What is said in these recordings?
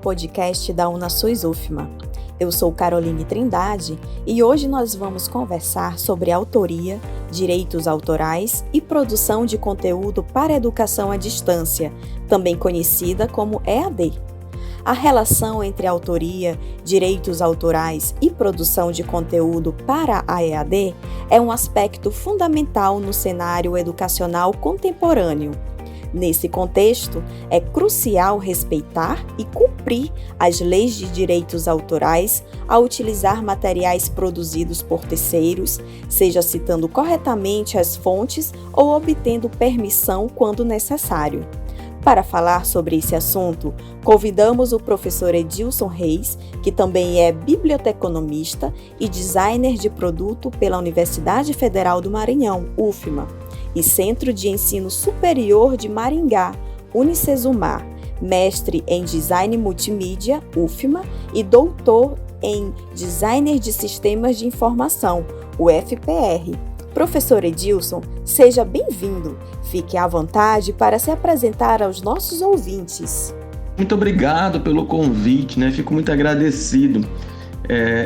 podcast da UnaSUS UFMA. Eu sou Caroline Trindade e hoje nós vamos conversar sobre autoria, direitos autorais e produção de conteúdo para educação à distância, também conhecida como EAD. A relação entre autoria, direitos autorais e produção de conteúdo para a EAD é um aspecto fundamental no cenário educacional contemporâneo. Nesse contexto, é crucial respeitar e cumprir as leis de direitos autorais ao utilizar materiais produzidos por terceiros, seja citando corretamente as fontes ou obtendo permissão quando necessário. Para falar sobre esse assunto, convidamos o professor Edilson Reis, que também é biblioteconomista e designer de produto pela Universidade Federal do Maranhão, UFMA, e Centro de Ensino Superior de Maringá, Unicesumar, mestre em Design Multimídia, UFMA, e doutor em Designer de Sistemas de Informação, UFPR. Professor Edilson, seja bem-vindo. Fique à vontade para se apresentar aos nossos ouvintes. Muito obrigado pelo convite, Fico muito agradecido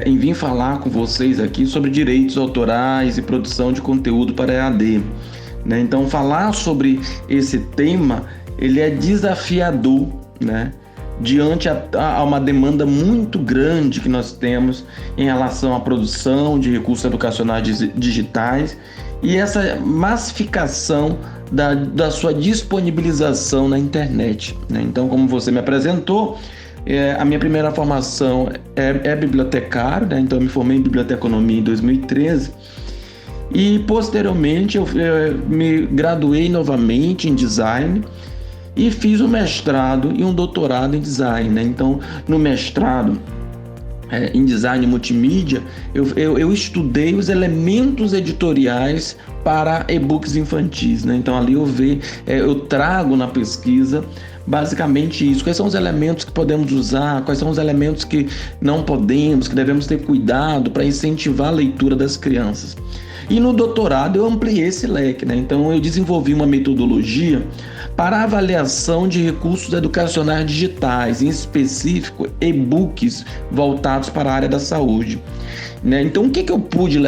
em vir falar com vocês aqui sobre direitos autorais e produção de conteúdo para EAD. Então, falar sobre esse tema, ele é desafiador, diante a uma demanda muito grande que nós temos em relação à produção de recursos educacionais digitais e essa massificação da sua disponibilização na internet. Então, como você me apresentou, a minha primeira formação é bibliotecário, então eu me formei em biblioteconomia em 2013 e posteriormente eu me graduei novamente em design e fiz um mestrado e um doutorado em design. Então, no mestrado em design multimídia, eu estudei os elementos editoriais para e-books infantis. Então, ali eu trago na pesquisa basicamente isso. Quais são os elementos que podemos usar, quais são os elementos que não podemos, que devemos ter cuidado para incentivar a leitura das crianças. E no doutorado eu ampliei esse leque, Então eu desenvolvi uma metodologia para avaliação de recursos educacionais digitais, em específico e-books voltados para a área da saúde. Então o que eu pude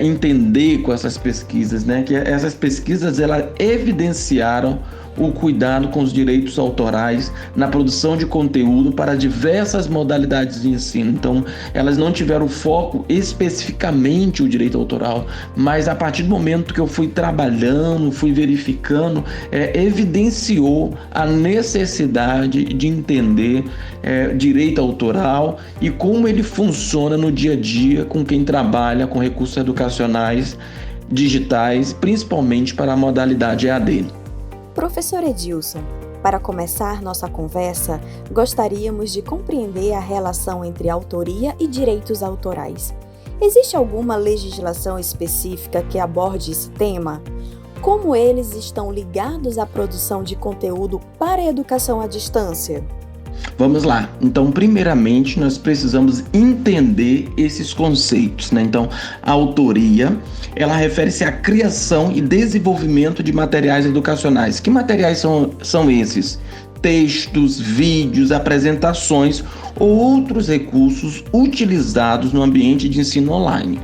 entender com essas pesquisas? Que essas pesquisas elas evidenciaram o cuidado com os direitos autorais na produção de conteúdo para diversas modalidades de ensino. Então, elas não tiveram foco especificamente o direito autoral, mas a partir do momento que eu fui trabalhando, fui verificando, evidenciou a necessidade de entender direito autoral e como ele funciona no dia a dia com quem trabalha com recursos educacionais digitais, principalmente para a modalidade EAD. Professor Edilson, para começar nossa conversa, gostaríamos de compreender a relação entre autoria e direitos autorais. Existe alguma legislação específica que aborde esse tema? Como eles estão ligados à produção de conteúdo para a educação à distância? Vamos lá. Então, primeiramente, nós precisamos entender esses conceitos, Então, a autoria, ela refere-se à criação e desenvolvimento de materiais educacionais. Que materiais são esses? Textos, vídeos, apresentações ou outros recursos utilizados no ambiente de ensino online.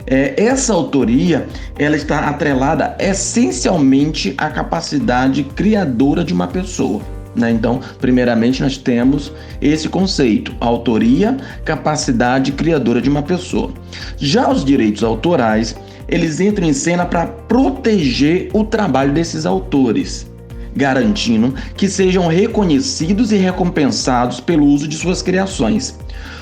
Essa autoria ela está atrelada essencialmente à capacidade criadora de uma pessoa. Então, primeiramente, nós temos esse conceito, autoria, capacidade criadora de uma pessoa. Já os direitos autorais, eles entram em cena para proteger o trabalho desses autores, garantindo que sejam reconhecidos e recompensados pelo uso de suas criações.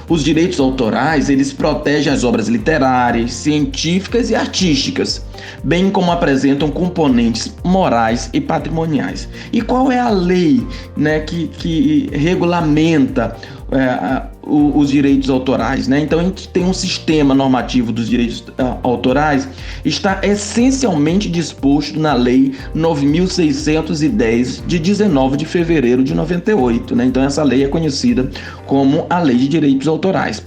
Os direitos autorais, eles protegem as obras literárias, científicas e artísticas, bem como apresentam componentes morais e patrimoniais. E qual é a lei, que regulamenta os direitos autorais, Então a gente tem um sistema normativo dos direitos autorais, está essencialmente disposto na Lei 9.610 de 19 de fevereiro de 98, Então essa lei é conhecida como a Lei de Direitos Autorais.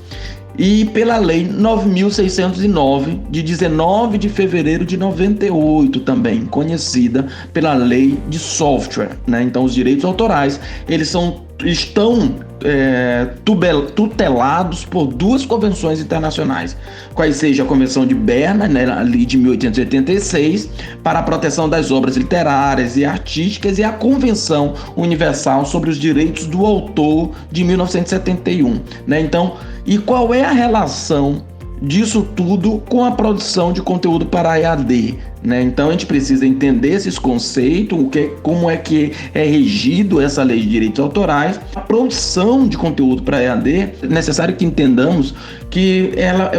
E pela Lei 9.609, de 19 de fevereiro de 98, também conhecida pela Lei de Software, Então, os direitos autorais, eles são estão tutelados por duas convenções internacionais, quais seja a Convenção de Berna, né, ali de 1886, para a proteção das obras literárias e artísticas, e a Convenção Universal sobre os Direitos do Autor de 1971. Né? Então, e qual é a relação disso tudo com a produção de conteúdo para EAD? Né? Então a gente precisa entender esses conceitos, como é que é regido essa lei de direitos autorais. A produção de conteúdo para EAD, é necessário que entendamos que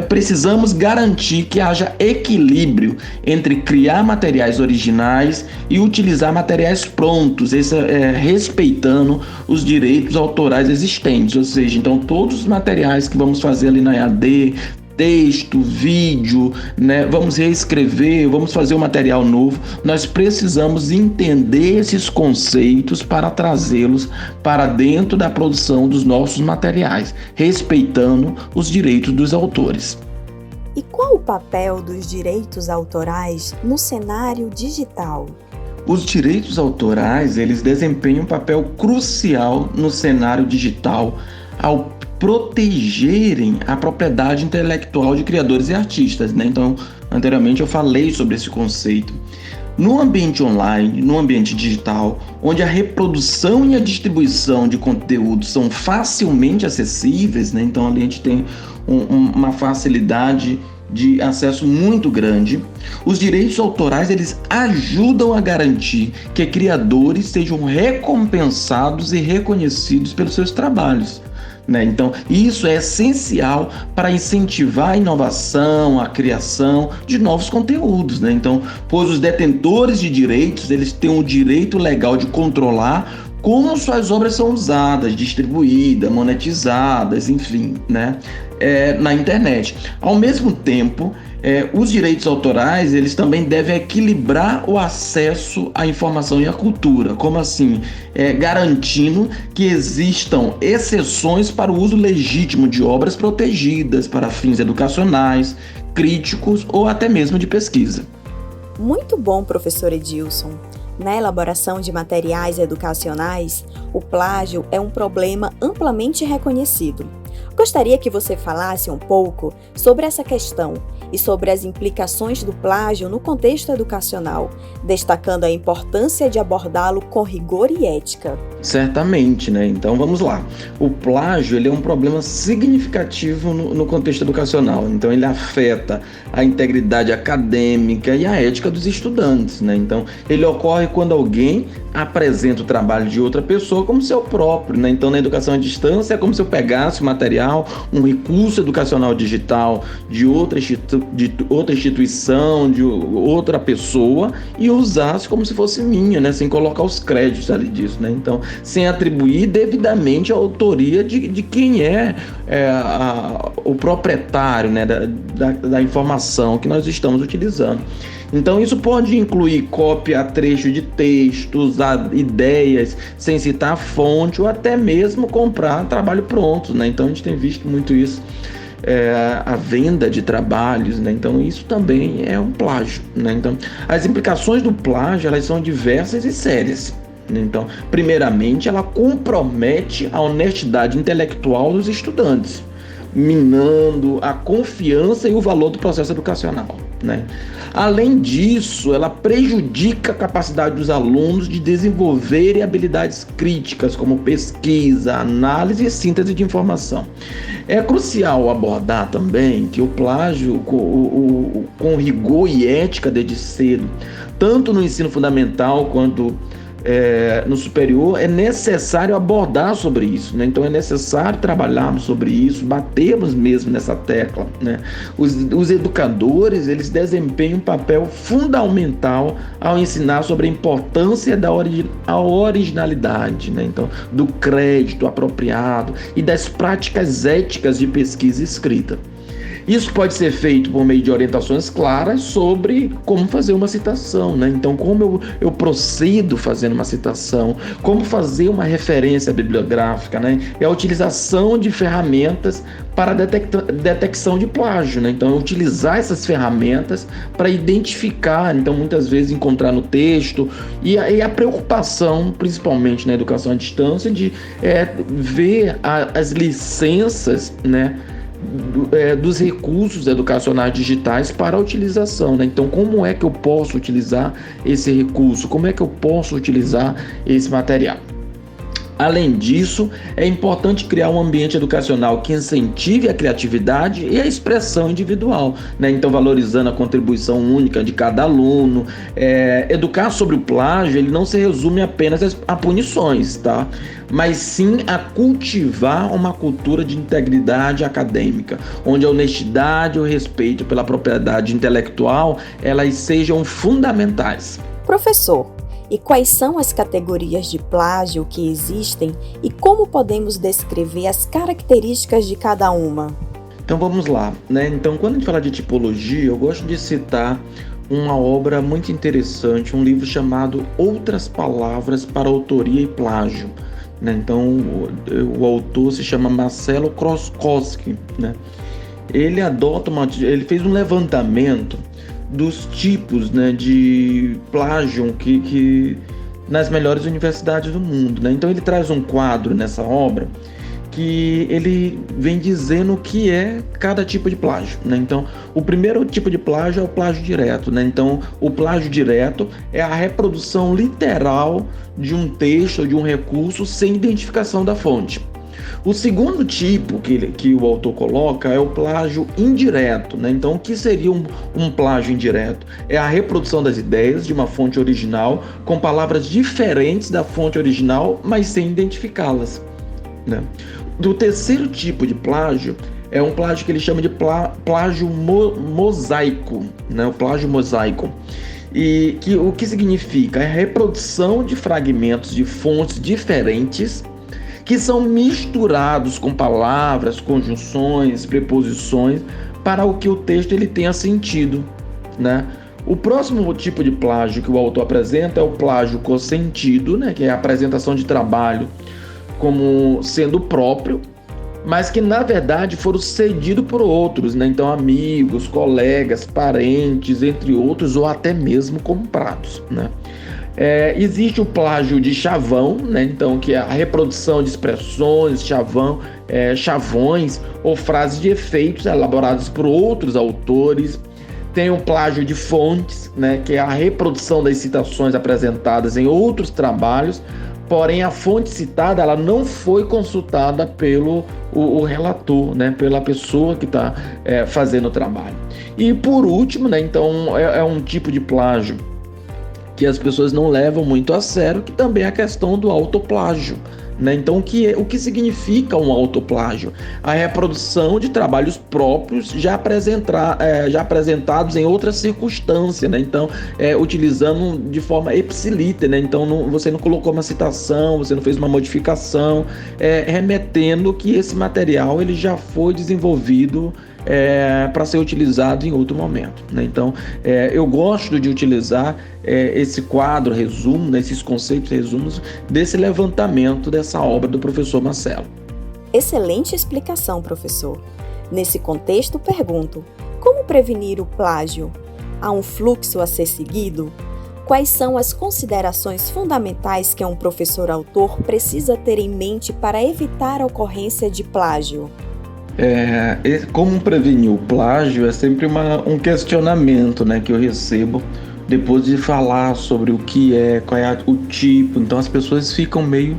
precisamos garantir que haja equilíbrio entre criar materiais originais e utilizar materiais prontos, respeitando os direitos autorais existentes, ou seja, então todos os materiais que vamos fazer ali na EAD, texto, vídeo, né? Vamos reescrever, vamos fazer um material novo, nós precisamos entender esses conceitos para trazê-los para dentro da produção dos nossos materiais, respeitando os direitos dos autores. E qual o papel dos direitos autorais no cenário digital? Os direitos autorais, eles desempenham um papel crucial no cenário digital ao protegerem a propriedade intelectual de criadores e artistas, né? Então, anteriormente eu falei sobre esse conceito. No ambiente online, no ambiente digital, onde a reprodução e a distribuição de conteúdo são facilmente acessíveis, né? Então ali a gente tem uma facilidade de acesso muito grande. Os direitos autorais, eles ajudam a garantir que criadores sejam recompensados e reconhecidos pelos seus trabalhos. Né? Então, isso é essencial para incentivar a inovação, a criação de novos conteúdos. Né? Então, pois os detentores de direitos, eles têm o direito legal de controlar como suas obras são usadas, distribuídas, monetizadas, enfim, né? Na internet. Ao mesmo tempo, os direitos autorais, eles também devem equilibrar o acesso à informação e à cultura. Como assim? Garantindo que existam exceções para o uso legítimo de obras protegidas para fins educacionais, críticos ou até mesmo de pesquisa. Muito bom, professor Edilson. Na elaboração de materiais educacionais, o plágio é um problema amplamente reconhecido. Gostaria que você falasse um pouco sobre essa questão e sobre as implicações do plágio no contexto educacional, destacando a importância de abordá-lo com rigor e ética. Certamente, né? Então vamos lá. O plágio, ele é um problema significativo no contexto educacional. Então ele afeta a integridade acadêmica e a ética dos estudantes, né? Então ele ocorre quando alguém apresenta o trabalho de outra pessoa como seu próprio, né? Então na educação à distância é como se eu pegasse o material, um recurso educacional digital de outra instituição, de outra pessoa, e usasse como se fosse minha, né? Sem colocar os créditos ali disso, né? Então, sem atribuir devidamente a autoria de quem o proprietário, né? da informação que nós estamos utilizando. Então isso pode incluir cópia a trecho de texto, usar ideias sem citar a fonte, ou até mesmo comprar trabalho pronto, né? Então a gente tem visto muito isso, a venda de trabalhos, né? Então isso também é um plágio, né? Então as implicações do plágio, elas são diversas e sérias. Então, primeiramente, ela compromete a honestidade intelectual dos estudantes, minando a confiança e o valor do processo educacional, né? Além disso, ela prejudica a capacidade dos alunos de desenvolverem habilidades críticas, como pesquisa, análise e síntese de informação. É crucial abordar também que o plágio, com rigor e ética desde cedo, tanto no ensino fundamental quanto no superior, é necessário abordar sobre isso, né? Então é necessário trabalharmos sobre isso, batermos mesmo nessa tecla, né? Os educadores, eles desempenham um papel fundamental ao ensinar sobre a importância da originalidade, né? Então, do crédito apropriado e das práticas éticas de pesquisa e escrita. Isso pode ser feito por meio de orientações claras sobre como fazer uma citação, né? Então, como eu procedo fazendo uma citação, como fazer uma referência bibliográfica, né? É a utilização de ferramentas para detecção de plágio, né? Então, utilizar essas ferramentas para identificar, então, muitas vezes encontrar no texto, e a preocupação, principalmente na educação à distância, de ver as licenças, né, dos recursos educacionais digitais para a utilização, né? Então, como é que eu posso utilizar esse recurso? Como é que eu posso utilizar esse material? Além disso, é importante criar um ambiente educacional que incentive a criatividade e a expressão individual, né? Então, valorizando a contribuição única de cada aluno. Educar sobre o plágio, ele não se resume apenas a punições, tá? Mas sim a cultivar uma cultura de integridade acadêmica, onde a honestidade e o respeito pela propriedade intelectual, elas sejam fundamentais. Professor, e quais são as categorias de plágio que existem e como podemos descrever as características de cada uma? Então vamos lá, né? Então, quando a gente fala de tipologia, eu gosto de citar uma obra muito interessante, um livro chamado Outras Palavras para Autoria e Plágio, né? Então, o autor se chama Marcelo Kroskowski, né? Ele fez um levantamento dos tipos, né, de plágio que nas melhores universidades do mundo, né? Então ele traz um quadro nessa obra que ele vem dizendo o que é cada tipo de plágio, né? Então, o primeiro tipo de plágio é o plágio direto, né? Então, o plágio direto é a reprodução literal de um texto ou de um recurso sem identificação da fonte. O segundo tipo que o autor coloca é o plágio indireto, né? Então, o que seria um plágio indireto? É a reprodução das ideias de uma fonte original com palavras diferentes da fonte original, mas sem identificá-las, né? Do terceiro tipo de plágio é um plágio que ele chama de plágio mosaico, né? O plágio mosaico. E o que significa? É a reprodução de fragmentos de fontes diferentes que são misturados com palavras, conjunções, preposições, para o que o texto ele tenha sentido, né? O próximo tipo de plágio que o autor apresenta é o plágio cossentido, né? Que é a apresentação de trabalho como sendo próprio, mas que na verdade foram cedidos por outros, né? Então, amigos, colegas, parentes, entre outros, ou até mesmo comprados, né? Existe o plágio de chavão, né? Então, que é a reprodução de expressões, chavões ou frases de efeitos elaborados por outros autores. Tem o plágio de fontes, né? Que é a reprodução das citações apresentadas em outros trabalhos, porém a fonte citada ela não foi consultada pelo o relator, né? Pela pessoa que está fazendo o trabalho. E por último, né? Então, é um tipo de plágio que as pessoas não levam muito a sério, que também é a questão do autoplágio, né? Então, o que significa um autoplágio? A reprodução de trabalhos próprios já apresentados em outra circunstância, né? Então, utilizando de forma ipsiliter, né? Então, você não colocou uma citação, você não fez uma modificação, remetendo que esse material ele já foi desenvolvido para ser utilizado em outro momento, né? Então, eu gosto de utilizar esse quadro resumo, né, esses conceitos resumos desse levantamento dessa obra do professor Marcelo. Excelente explicação, professor. Nesse contexto, pergunto: como prevenir o plágio? Há um fluxo a ser seguido? Quais são as considerações fundamentais que um professor-autor precisa ter em mente para evitar a ocorrência de plágio? Como prevenir o plágio é sempre um questionamento, né, que eu recebo depois de falar sobre o que qual é o tipo. Então as pessoas ficam meio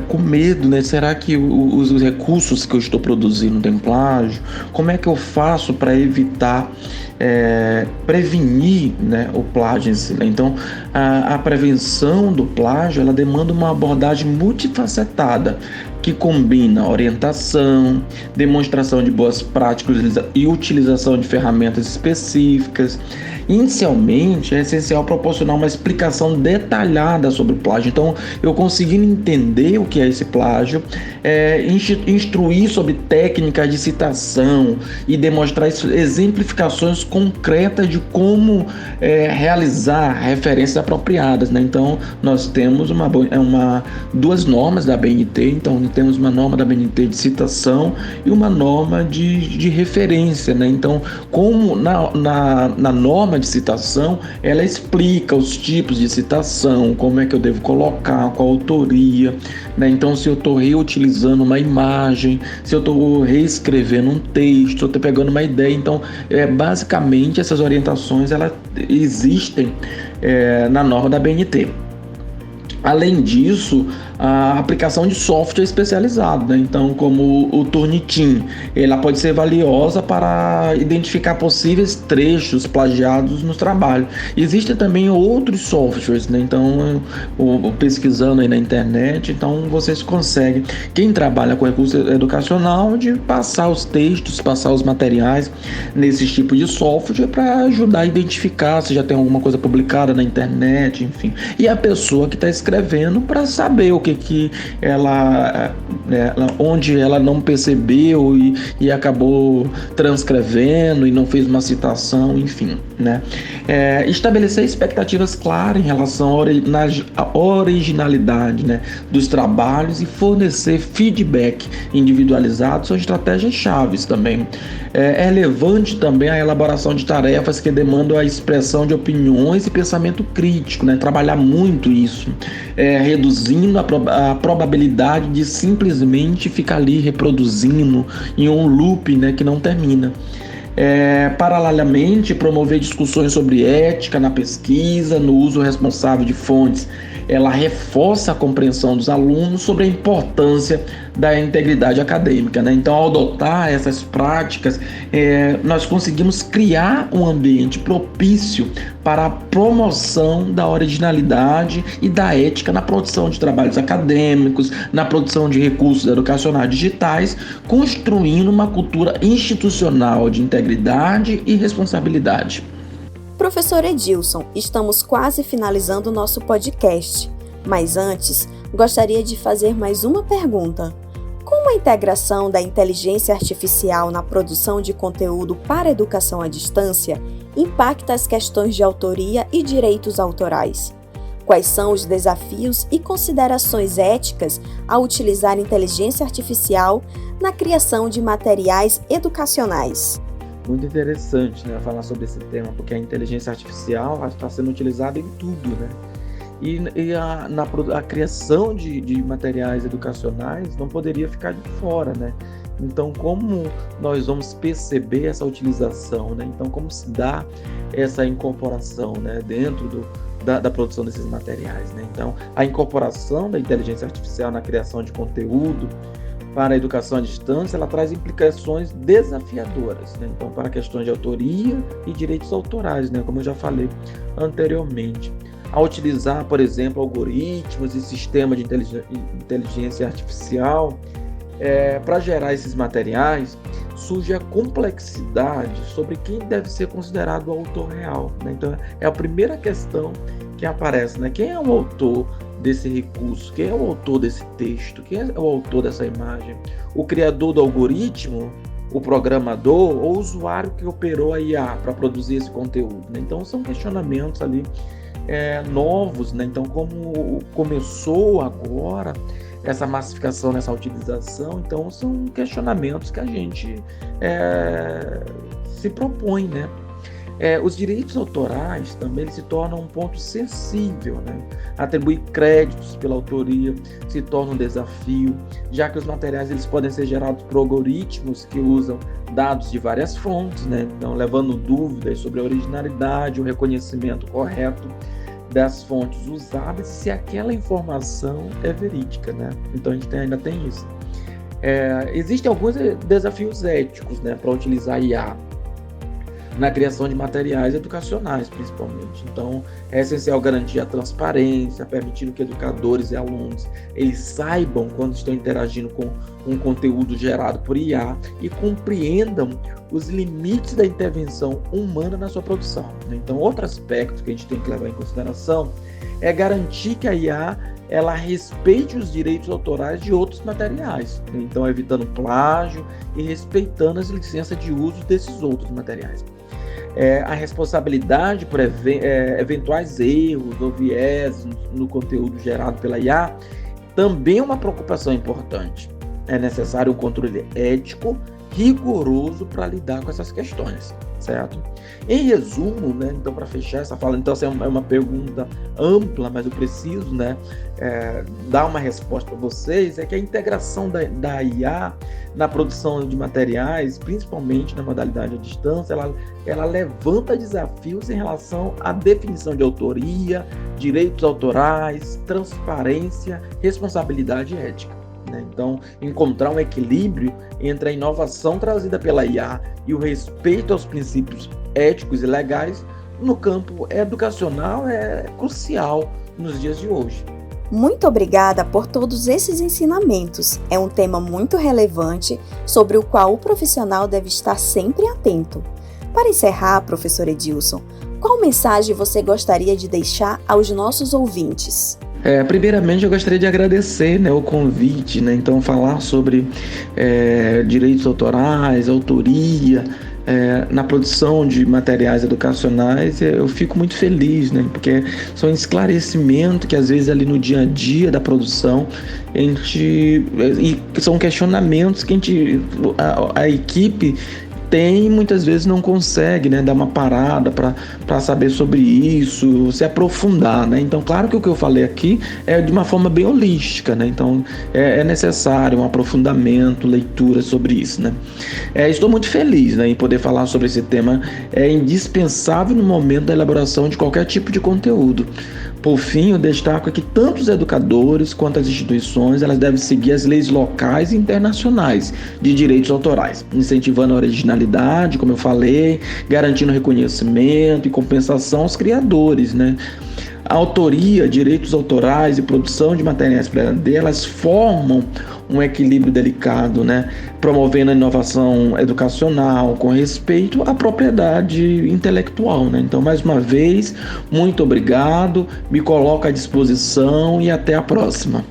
com medo, né? Será que os recursos que eu estou produzindo têm plágio? Como é que eu faço para evitar, prevenir, né, o plágio em si, né? Então a prevenção do plágio ela demanda uma abordagem multifacetada, que combina orientação, demonstração de boas práticas e utilização de ferramentas específicas. Inicialmente, é essencial proporcionar uma explicação detalhada sobre o plágio. Então, eu conseguindo entender o que é esse plágio, instruir sobre técnicas de citação e demonstrar exemplificações concretas de como realizar referências apropriadas, né? Então, nós temos duas normas da BNT. Então, temos uma norma da BNT de citação e uma norma de referência, né? Então, como na norma de citação, ela explica os tipos de citação, como é que eu devo colocar, qual autoria, né? Então, se eu estou reutilizando uma imagem, se eu estou reescrevendo um texto, eu estou pegando uma ideia. Então, basicamente, essas orientações elas existem na norma da BNT. Além disso, a aplicação de software especializado, né? Então, como o Turnitin, ela pode ser valiosa para identificar possíveis trechos plagiados no trabalho. Existem também outros softwares, né? Então, pesquisando aí na internet, então vocês conseguem, quem trabalha com recurso educacional, de passar os textos, passar os materiais nesses tipos de software para ajudar a identificar se já tem alguma coisa publicada na internet, enfim. E a pessoa que está escrevendo para saber o que ela onde ela não percebeu e acabou transcrevendo e não fez uma citação, enfim, né? Estabelecer expectativas claras em relação à originalidade, né, dos trabalhos e fornecer feedback individualizado são estratégias chaves também. É relevante também a elaboração de tarefas que demandam a expressão de opiniões e pensamento crítico, né? Trabalhar muito isso, reduzindo a probabilidade de simplesmente ficar ali reproduzindo em um loop, né, que não termina. Paralelamente, promover discussões sobre ética na pesquisa, no uso responsável de fontes. Ela reforça a compreensão dos alunos sobre a importância da integridade acadêmica, né? Então, ao adotar essas práticas, nós conseguimos criar um ambiente propício para a promoção da originalidade e da ética na produção de trabalhos acadêmicos, na produção de recursos educacionais digitais, construindo uma cultura institucional de integridade e responsabilidade. Professor Edilson, estamos quase finalizando o nosso podcast, mas antes, gostaria de fazer mais uma pergunta. Como a integração da inteligência artificial na produção de conteúdo para a educação à distância impacta as questões de autoria e direitos autorais? Quais são os desafios e considerações éticas ao utilizar inteligência artificial na criação de materiais educacionais? Muito interessante, né, falar sobre esse tema, porque a inteligência artificial está sendo utilizada em tudo, né? E a criação de materiais educacionais não poderia ficar de fora, né? Então, como nós vamos perceber essa utilização, né? Então, como se dá essa incorporação, né, dentro da produção desses materiais, né? Então, a incorporação da inteligência artificial na criação de conteúdo para a educação à distância, ela traz implicações desafiadoras, né? Então, para questões de autoria e direitos autorais, né? Como eu já falei anteriormente. Ao utilizar, por exemplo, algoritmos e sistemas de inteligência artificial para gerar esses materiais, surge a complexidade sobre quem deve ser considerado o autor real, né? Então, é a primeira questão que aparece, né? Quem é o autor desse recurso? Quem é o autor desse texto? Quem é o autor dessa imagem? O criador do algoritmo, o programador ou o usuário que operou a IA para produzir esse conteúdo, né? Então, são questionamentos ali novos, né? Então, como começou agora essa massificação nessa utilização, então são questionamentos que a gente se propõe, né? Os direitos autorais também eles se tornam um ponto sensível, né? Atribuir créditos pela autoria se torna um desafio, já que os materiais eles podem ser gerados por algoritmos que usam dados de várias fontes, né? Então, levando dúvidas sobre a originalidade, o reconhecimento correto das fontes usadas, se aquela informação é verídica, né? Então, a gente ainda tem isso. Existem alguns desafios éticos, né, para utilizar IA. na criação de materiais educacionais, principalmente. Então, é essencial garantir a transparência, permitindo que educadores e alunos eles saibam quando estão interagindo com um conteúdo gerado por IA e compreendam os limites da intervenção humana na sua produção. Então, outro aspecto que a gente tem que levar em consideração é garantir que a IA ela respeite os direitos autorais de outros materiais, então evitando plágio e respeitando as licenças de uso desses outros materiais. A responsabilidade por eventuais erros ou viés no conteúdo gerado pela IA também é uma preocupação importante. É necessário um controle ético rigoroso para lidar com essas questões, certo? Em resumo, né, então para fechar essa fala, então essa é uma pergunta ampla, mas eu preciso, né, dar uma resposta para vocês, é que a integração da IA na produção de materiais, principalmente na modalidade à distância, ela levanta desafios em relação à definição de autoria, direitos autorais, transparência, responsabilidade e ética. Então, encontrar um equilíbrio entre a inovação trazida pela IA e o respeito aos princípios éticos e legais no campo educacional é crucial nos dias de hoje. Muito obrigada por todos esses ensinamentos. É um tema muito relevante sobre o qual o profissional deve estar sempre atento. Para encerrar, professor Edilson, qual mensagem você gostaria de deixar aos nossos ouvintes? Primeiramente, eu gostaria de agradecer, né, o convite, né, então falar sobre direitos autorais, autoria, na produção de materiais educacionais, eu fico muito feliz, né, porque são esclarecimentos que às vezes ali no dia a dia da produção, e são questionamentos que a equipe tem e muitas vezes não consegue, né, dar uma parada para saber sobre isso, se aprofundar, né? Então, claro que o que eu falei aqui é de uma forma bem holística, né? Então, é necessário um aprofundamento, leitura sobre isso, né? Estou muito feliz, né, em poder falar sobre esse tema. É indispensável no momento da elaboração de qualquer tipo de conteúdo. Por fim, eu destaco que tanto os educadores quanto as instituições elas devem seguir as leis locais e internacionais de direitos autorais, incentivando a originalidade, como eu falei, garantindo reconhecimento e compensação aos criadores, né? A autoria, direitos autorais e produção de materiais para EAD, elas formam um equilíbrio delicado, né? Promovendo a inovação educacional com respeito à propriedade intelectual, né? Então, mais uma vez, muito obrigado, me coloco à disposição e até a próxima.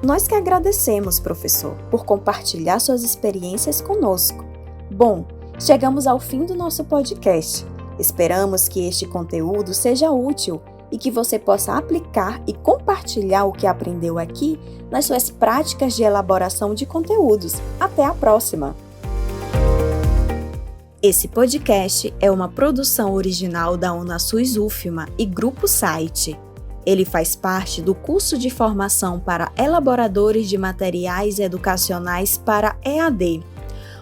Nós que agradecemos, professor, por compartilhar suas experiências conosco. Bom, chegamos ao fim do nosso podcast. Esperamos que este conteúdo seja útil e que você possa aplicar e compartilhar o que aprendeu aqui nas suas práticas de elaboração de conteúdos. Até a próxima! Esse podcast é uma produção original da Unasus UFMA e Grupo Site. Ele faz parte do curso de formação para elaboradores de materiais educacionais para EAD.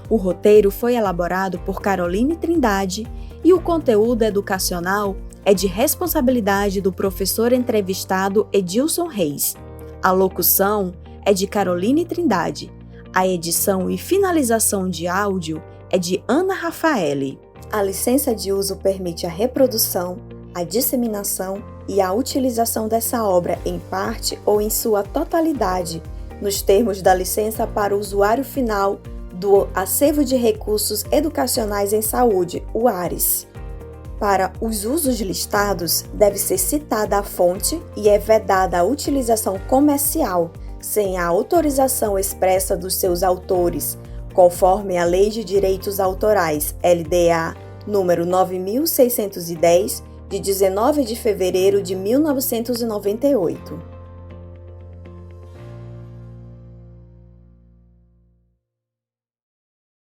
O roteiro foi elaborado por Caroline Trindade e o conteúdo educacional é de responsabilidade do professor entrevistado Edilson Reis. A locução é de Caroline Trindade. A edição e finalização de áudio é de Ana Rafaele. A licença de uso permite a reprodução, a disseminação e a utilização dessa obra em parte ou em sua totalidade, nos termos da licença para o usuário final do Acervo de Recursos Educacionais em Saúde, o ARES. Para os usos listados, deve ser citada a fonte e é vedada a utilização comercial, sem a autorização expressa dos seus autores, conforme a Lei de Direitos Autorais, LDA, número 9.610, de 19 de fevereiro de 1998.